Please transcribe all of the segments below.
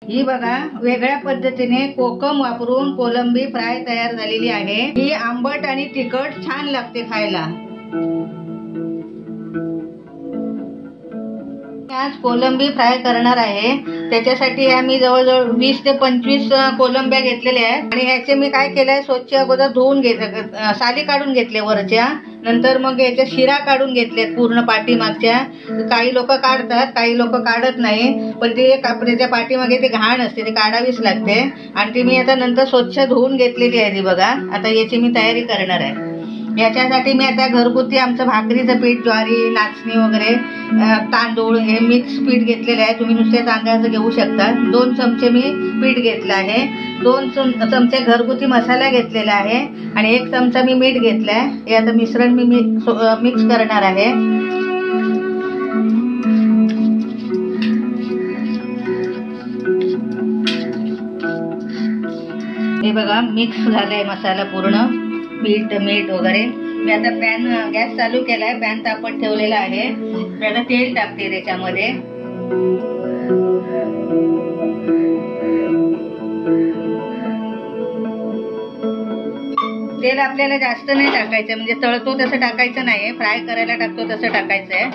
ही बघा वेगळ्या पद्धतीने कोकम वापरून कोलंबी फ्राय तयार झालेली आहे। ही आंबट आणि तिखट छान लागते खायला। आज कोलंबी फ्राय करणार आहे। त्याच्यासाठी आम्ही जवळजवळ 20 ते 25 कोलंब्या घेतलेल्या आहेत आणि ह्याचे मी काय केलंय, स्वच्छ अगोदर धुवून घेतले, साली काढून घेतले वरच्या, नंतर मग याच्या शिरा काढून घेतलेत पूर्ण पाठीमागच्या। काही लोक काढतात, काही लोक काढत नाही, पण ते कापडाच्या पाठीमागे ते घाण असते, ते काढावीच लागते आणि ती मी आता नंतर स्वच्छ धुवून घेतलेली आहे। ती बघा आता याची मी तयारी करणार आहे। याच्यासाठी मी आता घरगुती आमचं भाकरीचं पीठ, ज्वारी, नाचणी वगैरे, तांदूळ हे मिक्स पीठ घेतलेलं आहे। तुम्ही नुसते तांदळाचं घेऊ शकता। 2 चमचे मी पीठ घेतलं आहे, 2 चमचे घरगुती मसाला घेतलेला आहे आणि 1 चमचा मी मीठ घेतलाय। हे आता मिश्रण मी मिक्स करणार आहे। हे बघा मिक्स झालंय मसाला पूर्ण, पीठ मीठ वगैरे। मी आता पॅन गॅस चालू केलाय, पॅन तापत ठेवलेला आहे। मी आता तेल टाकते त्याच्यामध्ये। तेल आपल्याला जास्त नाही टाकायचं, म्हणजे तळतो तसं टाकायचं नाहीये, फ्राय करायला टाकतो तसं टाकायचंय।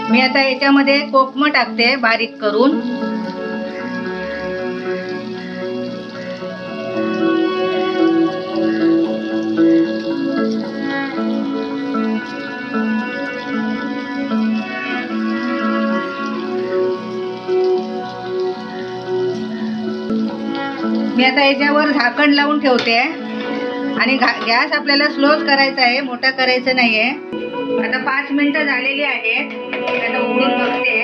मी आता याच्यामध्ये कोकम टाकते बारीक करून। मी आता याच्यावर झाकण लावून ठेवते आणि गॅस आपल्याला स्लोच करायचा आहे, मोठा करायचा नाहीये। आता 5 मिनिटं झालेली आहेत, आता उघडून बघते।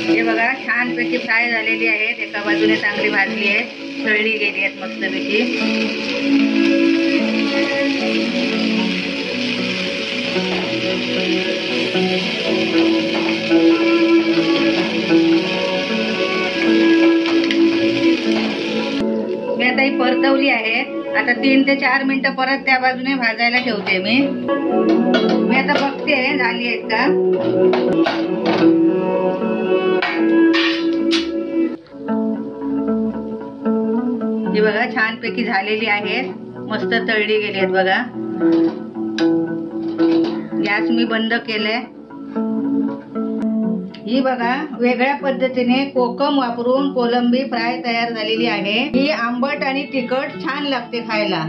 हे बघा छानपैकी फ्राय झालेली आहेत, एका बाजूने चांगली भाजली आहे, तळली गेली आहेत मस्तपैकी। मी आता ही परतवली आहे। आता 3 ते 4 मिनिटं परत त्या बाजूने भाजायला ठेवते मी। आता बघते झाली आहेत का। ही बघा छानपैकी झालेली आहेत, मस्त तळली गेली आहेत बघा। गॅस मी बंद केलाय। ही बघा वेगळ्या पद्धतीने कोकम वापरून कोलंबी फ्राय तयार झालेली आहे। ही आंबट आणि तिखट छान लागते खायला।